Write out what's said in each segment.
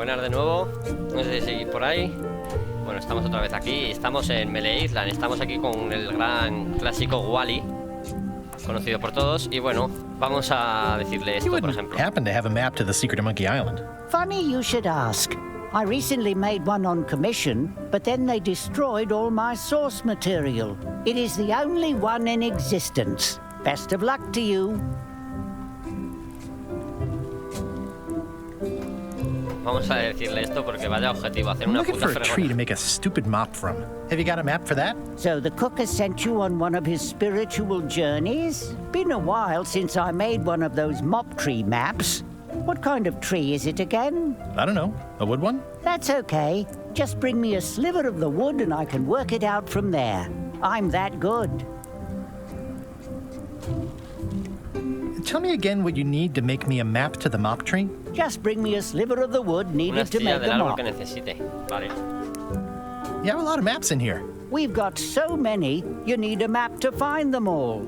Buenas de nuevo. No sé si seguís por ahí. Bueno, estamos otra vez aquí. Estamos en Melee Island. Estamos aquí con el gran clásico Wally, conocido por todos. Y bueno, vamos a decirle esto, por ejemplo. Happen to have a map to the secret of Monkey Island. Funny you should ask. I recently made one on commission, but then they destroyed all my source material. It is the only one in existence. Best of luck to you. Vamos a decirle esto porque vaya objetivo, hacer una Looking puta for a tree to fregona. make a stupid mop from. Have you got a map for that? So the cook has sent you on one of his spiritual journeys? Been a while since I made one of those mop tree maps. What kind of tree is it again? I don't know. A wood one? That's okay. Just bring me a sliver of the wood and I can work it out from there. I'm that good. Tell me again what you need to make me a map to the mop tree. Just bring me a sliver of the wood Una needed to astilla make del a árbol mop. que necesite. Vale. You have a lot of maps in here. We've got so many, you need a map to find them all.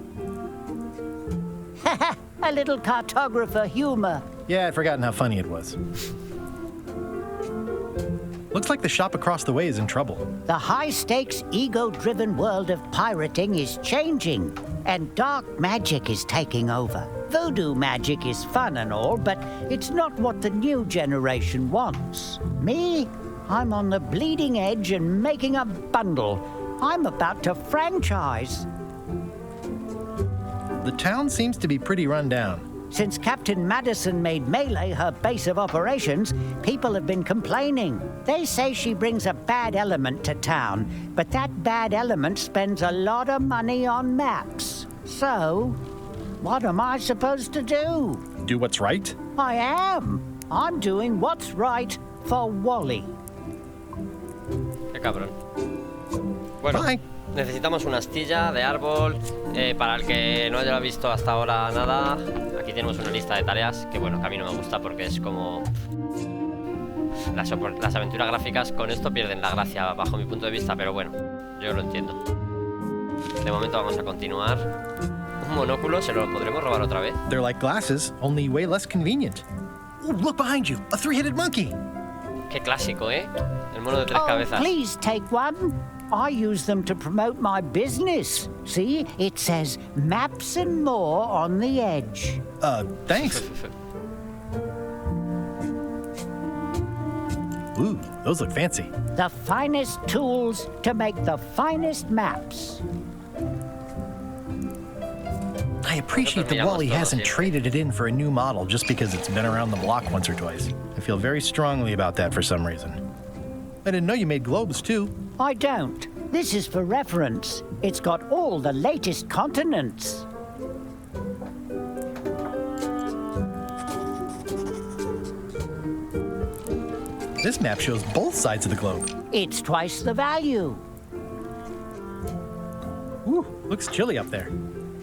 Haha, a little cartographer humor. Yeah, I'd forgotten how funny it was. Looks like the shop across the way is in trouble. The high-stakes, ego-driven world of pirating is changing, and dark magic is taking over. Voodoo magic is fun and all, but it's not what the new generation wants. Me? I'm on the bleeding edge and making a bundle. I'm about to franchise. The town seems to be pretty run down. Since Captain Madison made Melee her base of operations, people have been complaining. They say she brings a bad element to town, but that bad element spends a lot of money on maps. So, what am I supposed to do? Do what's right? I am. I'm doing what's right for Wally. Qué cabrón. Bueno, Bye. necesitamos una astilla de árbol. Para el que no haya visto hasta ahora nada, aquí tenemos una lista de tareas que, bueno, que a mí no me gusta porque es como... Las aventuras gráficas con esto pierden la gracia bajo mi punto de vista, pero bueno, yo lo entiendo. De momento vamos a continuar. Un monóculo, ¿se lo podremos robar otra vez? They're like glasses, only way less convenient. Oh, look behind you, a three-headed monkey. Qué clásico, ¿eh? El mono de tres Oh, cabezas. please take one. I use them to promote my business. See, it says maps and more on the edge. Thanks. Ooh, those look fancy. The finest tools to make the finest maps. I appreciate that Wally hasn't traded it in for a new model just because it's been around the block once or twice. I feel very strongly about that for some reason. I didn't know you made globes, too. I don't. This is for reference. It's got all the latest continents. This map shows both sides of the globe. It's twice the value. Ooh, looks chilly up there.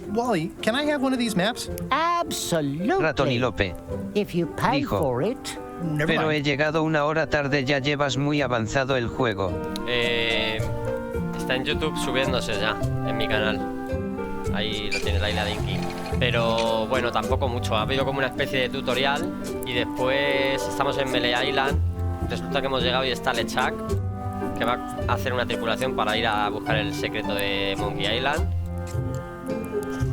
Wally, can I have one of these maps? Absolutely. Ratonilope. If you pay Dijo. for it. Never Pero he mind. llegado una hora tarde, ya llevas muy avanzado el juego. Está en YouTube subiéndose ya, en mi canal. Ahí lo tiene la Isla Dinky. Pero bueno, tampoco mucho. Ha habido como una especie de tutorial. Y después estamos en Melee Island. Resulta que hemos llegado y está LeChuck, que va a hacer una tripulación para ir a buscar el secreto de Monkey Island.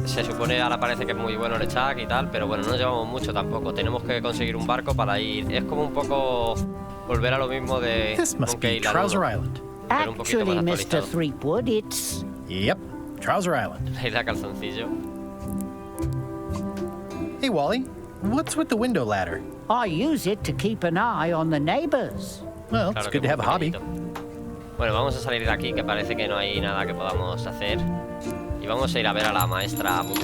Se supone, ahora parece que es muy bueno LeChuck y tal, pero bueno, no nos llevamos mucho tampoco. Tenemos que conseguir un barco para ir. Es como un poco volver a lo mismo de This must Monkey be Island Trouser 1, Island. pero un poquito Actually, más Mr. actualizado. Threepwood, it's... Yep, Trouser Island. La isla Calzoncillo. Hey, Wally, what's with the window ladder? I use it to keep an eye on the neighbors. Well, Claro it's que good to have a muy hobby. pequeñito. Bueno, vamos a salir de aquí, que parece que no hay nada que podamos hacer. Y vamos a ir a ver a la maestra Abu.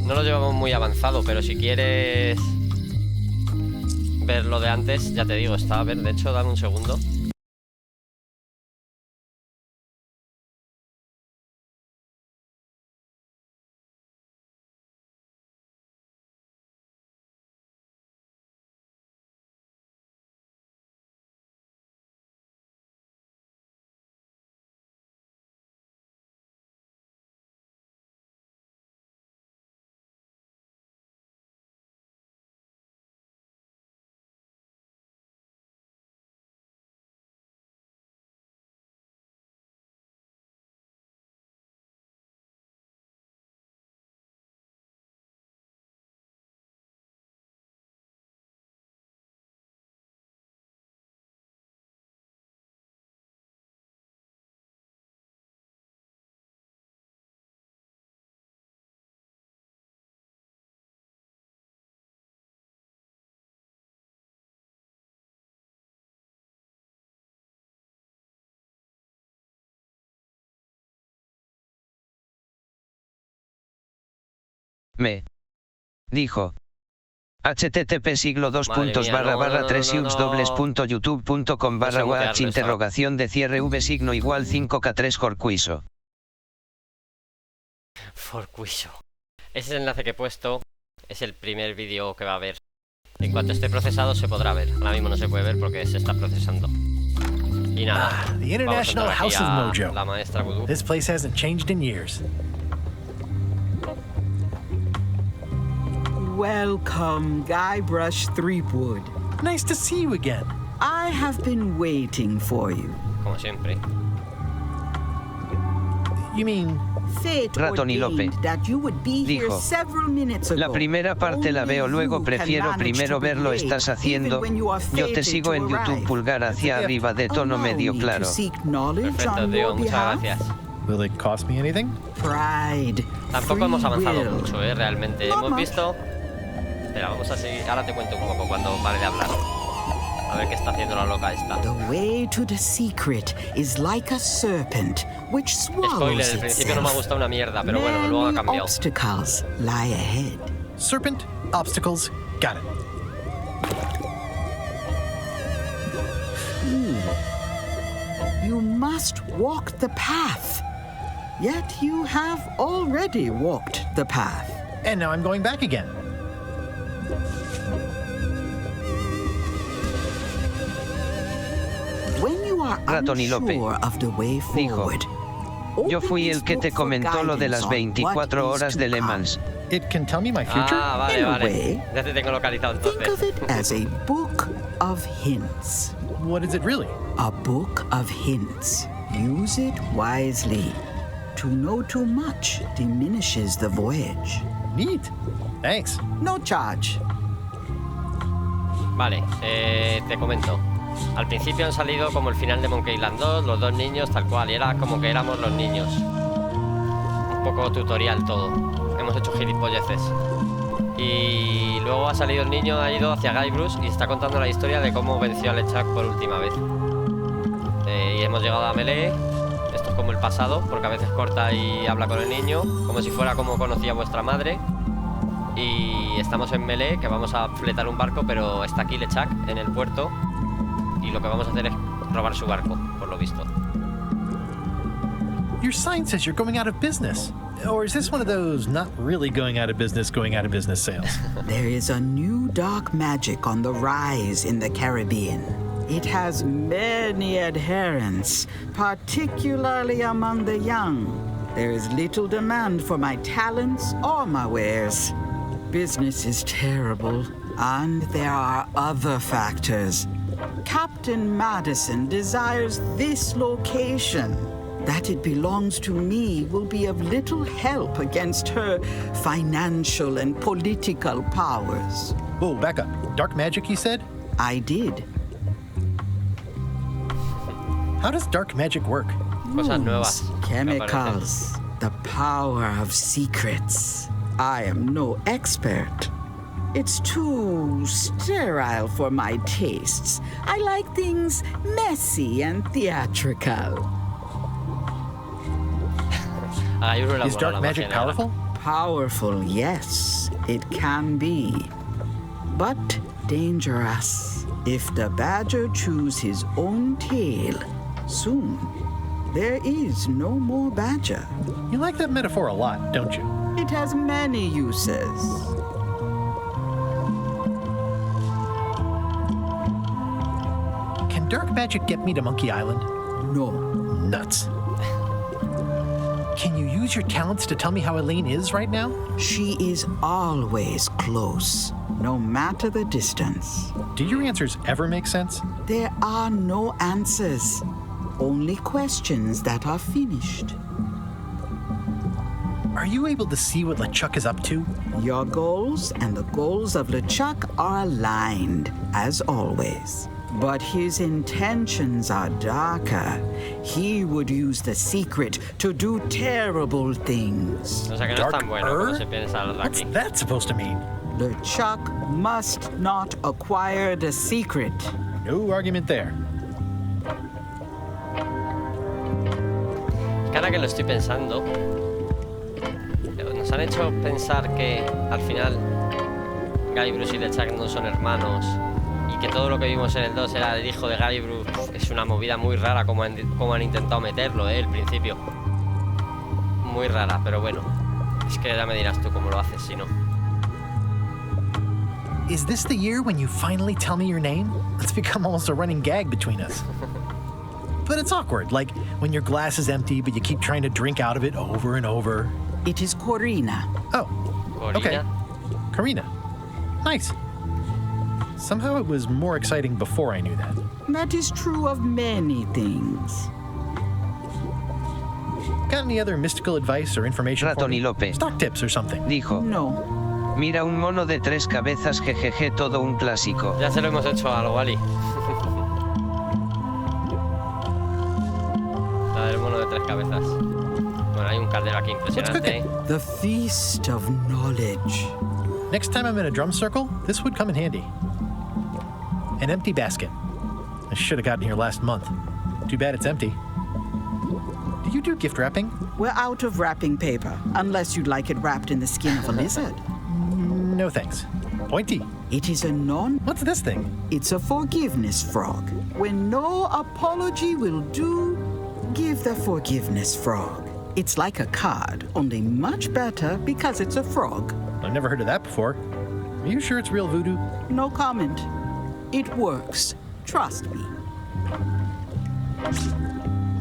No lo llevamos muy avanzado, pero si quieres ver lo de antes, ya te digo, está a ver, de hecho, dame un segundo. Me dijo. http://3x2.youtube.com/watch_5k3 Jorquiso. Forquiso. Ese enlace que he puesto es el primer vídeo que va a haber. En cuanto esté procesado se podrá ver. Ahora mismo no se puede ver porque se está procesando. Y nada. The International House of Mojo. La maestra Voodoo. This place hasn't changed in years. Welcome, Guybrush Threepwood. Nice to see you again. I have been waiting for you. Como siempre. You mean... Fate Ratón y Lope ordained that you would be here dijo, several minutes ago. la primera parte la veo luego, prefiero primero verlo estás haciendo. Yo te sigo en YouTube, pulgar hacia arriba de tono medio claro. Perfecto, tío, muchas gracias. Will it cost me anything? Pride, Tampoco hemos avanzado free will. mucho, realmente. Hemos visto... Espera, vamos a seguir. Ahora te cuento un poco cuando pare de hablar. A ver qué está haciendo la loca esta. The way to the secret is like a serpent which swallows Spoiler, al principio no me ha gustado una mierda, pero bueno, luego ha Many cambiado. obstacles lie ahead. Serpent, obstacles, got it. You must walk the path. Yet you have already walked the path. And now I'm going back again. When you are Ratón y Lope unsure of the way dijo, forward, yo open fui this el que te book for comentó lo de guidance las on 24 what horas is to de Le come. Mans. It can tell me my future? Ah, vale, In a vale. way, Ya te tengo localizado Think of entonces. it as a book of hints. What is it really? A book of hints. Use it wisely. To know too much diminishes the voyage. Neat. Thanks. No charge. Vale, te comento. Al principio han salido como el final de Monkey Island 2, los dos niños tal cual, y era como que éramos los niños. Un poco tutorial todo. Hemos hecho gilipolleces. Y luego ha salido el niño, ha ido hacia Guybrush y está contando la historia de cómo venció a LeChuck por última vez. Y hemos llegado a Melee. Esto es como el pasado, porque a veces corta y habla con el niño, como si fuera como conocía vuestra madre. Y estamos en Melee, que vamos a fletar un barco, pero está aquí LeChuck en el puerto. Y lo que vamos a hacer es robar su barco, por lo visto. Your sign says you're going out of business. Or is this one of those not really going out of business sales? There is a new dark magic on the rise in the Caribbean. It has many adherents, particularly among the young. There is little demand for my talents or my wares. Business is terrible, and there are other factors. Captain Madison desires this location. That it belongs to me will be of little help against her financial and political powers. Whoa, back up. Dark magic, you said? I did. How does dark magic work? Cosas nuevas. Chemicals, the power of secrets. I am no expert. It's too sterile for my tastes. I like things messy and theatrical. Is dark magic powerful? Powerful, yes, it can be. But dangerous. If the badger chews his own tail, soon there is no more badger. You like that metaphor a lot, don't you? It has many uses. Can dark magic get me to Monkey Island? No. Nuts. Can you use your talents to tell me how Elaine is right now? She is always close, no matter the distance. Do your answers ever make sense? There are no answers, only questions that are finished. Are you able to see what LeChuck is up to? Your goals and the goals of LeChuck are aligned, as always. But his intentions are darker. He would use the secret to do terrible things. O sea que no es tan bueno como se piensa lo de What's aquí. that supposed to mean? LeChuck must not acquire the secret. No argument there. Cada que lo estoy pensando, no Nos han hecho pensar que al final Guybrush y LeChuck no son hermanos y que todo lo que vimos en el 2 era el hijo de Guybrush. Es una movida muy rara como han intentado meterlo, al principio. Muy rara, pero bueno. Es que ya me dirás tú cómo lo haces, si no. Is this the year when you finally tell me your name? It's become almost a running gag between us. But it's awkward, like when your glass is empty but you keep trying to drink out of it over and over. It is Corina. Oh, okay. Karina. Nice. Somehow it was more exciting before I knew that. That is true of many things. Got any other mystical advice or information for me? Ratonilope. Stock tips or something? Dijo. No. Mira un mono de 3 cabezas, jejeje, todo un clásico. Ya se lo hemos hecho a Wally. La del mono de 3 cabezas. Bueno, hay un caldero aquí impresionante. The feast of knowledge. Next time I'm in a drum circle, this would come in handy. An empty basket. I should have gotten here last month. Too bad it's empty. Do you do gift wrapping? We're out of wrapping paper, unless you'd like it wrapped in the skin of a lizard. No thanks. Pointy. It is a What's this thing? It's a forgiveness frog. When no apology will do, give the forgiveness frog. It's like a card, only much better because it's a frog. I've never heard of that before. Are you sure it's real voodoo? No comment. It works. Trust me.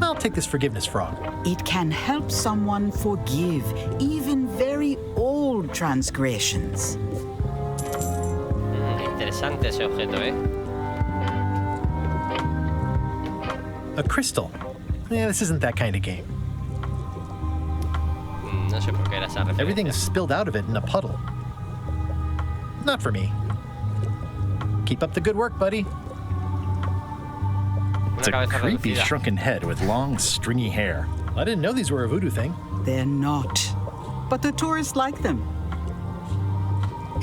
I'll take this forgiveness frog. It can help someone forgive even very old transgressions. Interesante ese objeto, A crystal. Yeah, this isn't that kind of game. No sé por qué era esa referencia. Everything's spilled out of it in a puddle. Not for me. Keep up the good work, buddy. It's a creepy shrunken head with long, stringy hair. I didn't know these were a voodoo thing. They're not. But the tourists like them.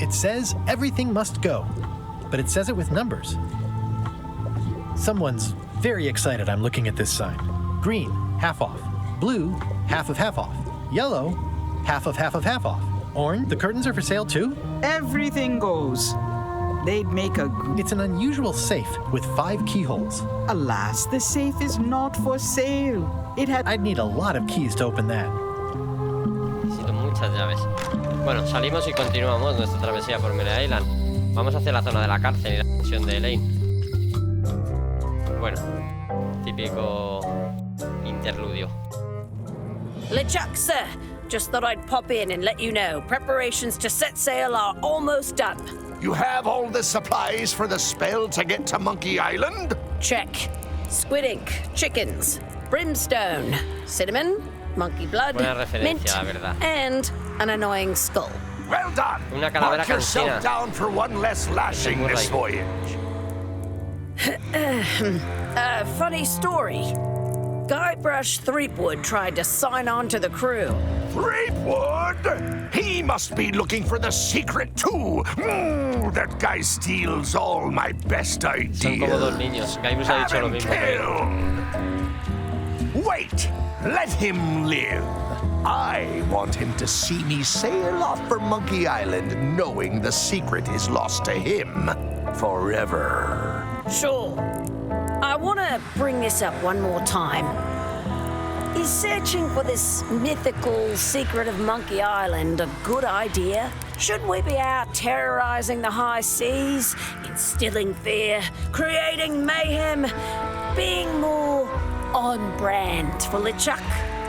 It says everything must go, but it says it with numbers. Someone's very excited I'm looking at this sign. Green, half off. Blue, half off. Yellow, half off. Orange, the curtains are for sale too? Everything goes. They'd make a... It's an unusual safe with 5 keyholes. Alas, the safe is not for sale. It had... I'd need a lot of keys to open that. Necesito muchas llaves. Bueno, salimos y continuamos nuestra travesía por Mare Island. Vamos hacia la zona de la cárcel y la misión de Elaine. Bueno, típico interludio. LeChuck, sir. Just thought I'd pop in and let you know. Preparations to set sail are almost done. You have all the supplies for the spell to get to Monkey Island? Check. Squid ink, chickens, brimstone, cinnamon, monkey blood, mint, la verdad. and an annoying skull. Well done. Una calavera Mark yourself cantina. down for one less lashing this voyage. Funny story. Guybrush Threepwood tried to sign on to the crew. Threepwood? He must be looking for the secret too. That guy steals all my best ideas. Son como dos niños. Guybrush ha dicho lo mismo. Wait, let him live. I want him to see me sail off for Monkey Island knowing the secret is lost to him forever. Sure. I want to bring this up one more time. Is searching for this mythical secret of Monkey Island a good idea? Shouldn't we be out terrorizing the high seas, instilling fear, creating mayhem, being more on brand for LeChuck?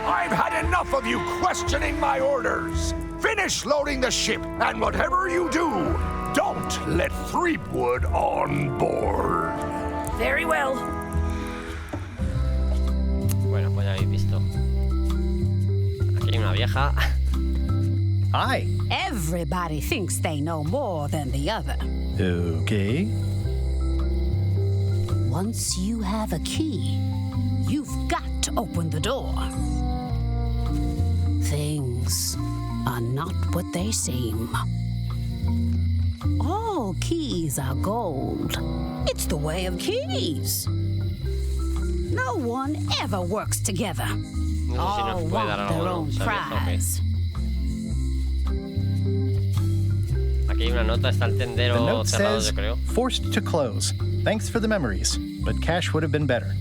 I've had enough of you questioning my orders. Finish loading the ship, and whatever you do, don't let Threepwood on board. Very well. Bueno, pues ya habéis visto. Aquí hay una vieja. Hi. Everybody thinks they know more than the other. Okay. Once you have a key, you've got to open the door. Things are not what they seem. All keys are gold. It's the way of keys. No one ever works together. No sé si All nos puede want dar their algo, own ¿no? prize. hay una nota, está el The tendero note cerrado, says, yo creo. forced to close. Thanks for the memories, but cash would have been better.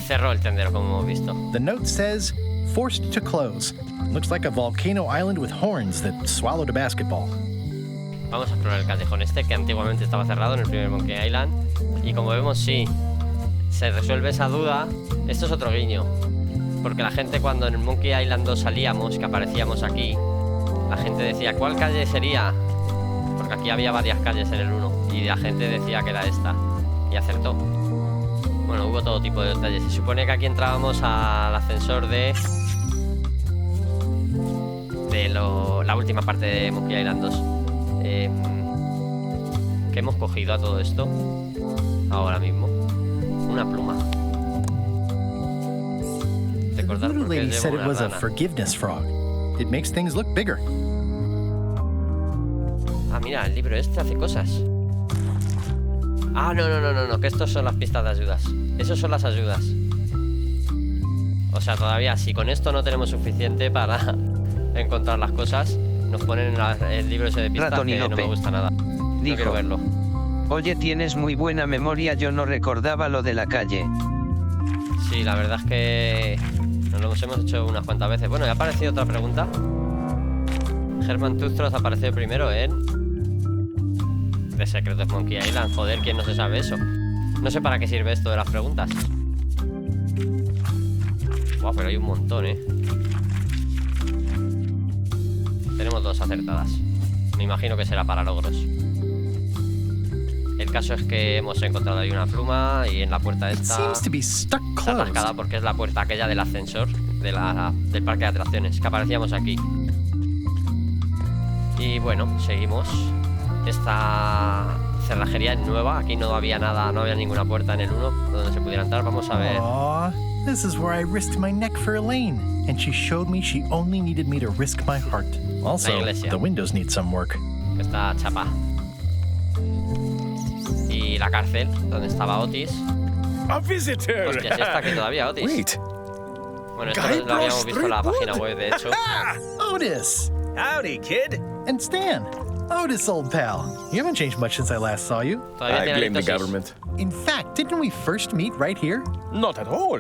Cerró el tendero, como hemos visto. The note says, forced to close. Looks like a volcano island with horns that swallowed a basketball. Vamos a explorar el callejón este, que antiguamente estaba cerrado en el primer Monkey Island. Y como vemos, sí, se resuelve esa duda. Esto es otro guiño. Porque la gente, cuando en el Monkey Island 2 salíamos, que aparecíamos aquí, la gente decía, ¿cuál calle sería? Porque aquí había varias calles en el 1. Y la gente decía que era esta. Y acertó. Bueno, hubo todo tipo de detalles. Se supone que aquí entrábamos al ascensor de la última parte de Monkey Island 2. ¿Qué hemos cogido a todo esto? Ahora mismo. Una pluma. The Recordar voodoo por qué lady said llevo it was una a rana. forgiveness frog. It makes things look bigger. Ah, mira, el libro este hace cosas. Ah, no, que estos son las pistas de ayudas. Esos son las ayudas. O sea, todavía si con esto no tenemos suficiente para encontrar las cosas, nos ponen el libro ese de pistas que no me gusta nada. No quiero verlo. Oye, tienes muy buena memoria, yo no recordaba lo de la calle. Sí, la verdad es que nos lo hemos hecho unas cuantas veces. Bueno, ya ha aparecido otra pregunta. Herman Tustros apareció primero en The Secret of Monkey Island. Joder, ¿quién no se sabe eso? No sé para qué sirve esto de las preguntas. Buah, pero hay un montón, Tenemos 2 acertadas. Me imagino que será para logros. El caso es que hemos encontrado ahí una pluma y en la puerta esta está atascada porque es la puerta aquella del ascensor del parque de atracciones que aparecíamos aquí. Y bueno, seguimos. Esta cerrajería es nueva. Aquí no había nada, no había ninguna puerta en el 1 donde se pudiera entrar. Vamos a ver. Aww, this is where I risked my neck for Elaine, and she showed me she only needed me to risk my heart. Also, the windows need some work. Está chapa. Y la cárcel donde estaba Otis. A visitor. Hostia, es esta que todavía Otis. Wait. Bueno, esto lo habíamos visto en la página web, de hecho. Otis! Howdy, kid. And Stan. Otis, old pal. You haven't changed much since I last saw you. I blame the government. In fact, didn't we first meet right here? Not at all.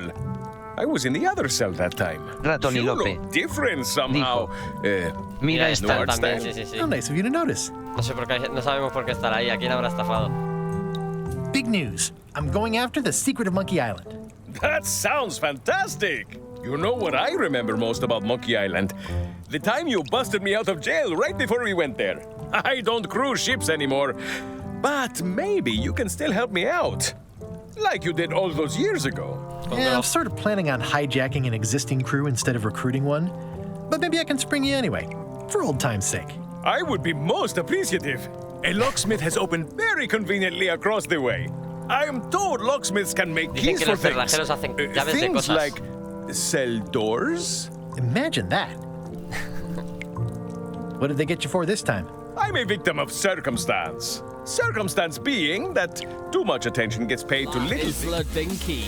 I was in the other cell that time. Ratón y You Lope. look different somehow. Mira esta esta. también, sí. How nice of you to notice. No sé por qué, no sabemos por qué estará ahí. ¿A quién habrá estafado? Big news. I'm going after the secret of Monkey Island. That sounds fantastic. You know what I remember most about Monkey Island? The time you busted me out of jail right before we went there. I don't cruise ships anymore. But maybe you can still help me out. Like you did all those years ago. Yeah, I'm sort of planning on hijacking an existing crew instead of recruiting one. But maybe I can spring you anyway, for old time's sake. I would be most appreciative. A locksmith has opened very conveniently across the way. I am told locksmiths can make Dicen keys que for los things. cerrajeros hacen llaves de Things cosas. like cell doors. Imagine that. What did they get you for this time? I'm a victim of circumstance. Circumstance being that too much attention gets paid to little Isla Dinky.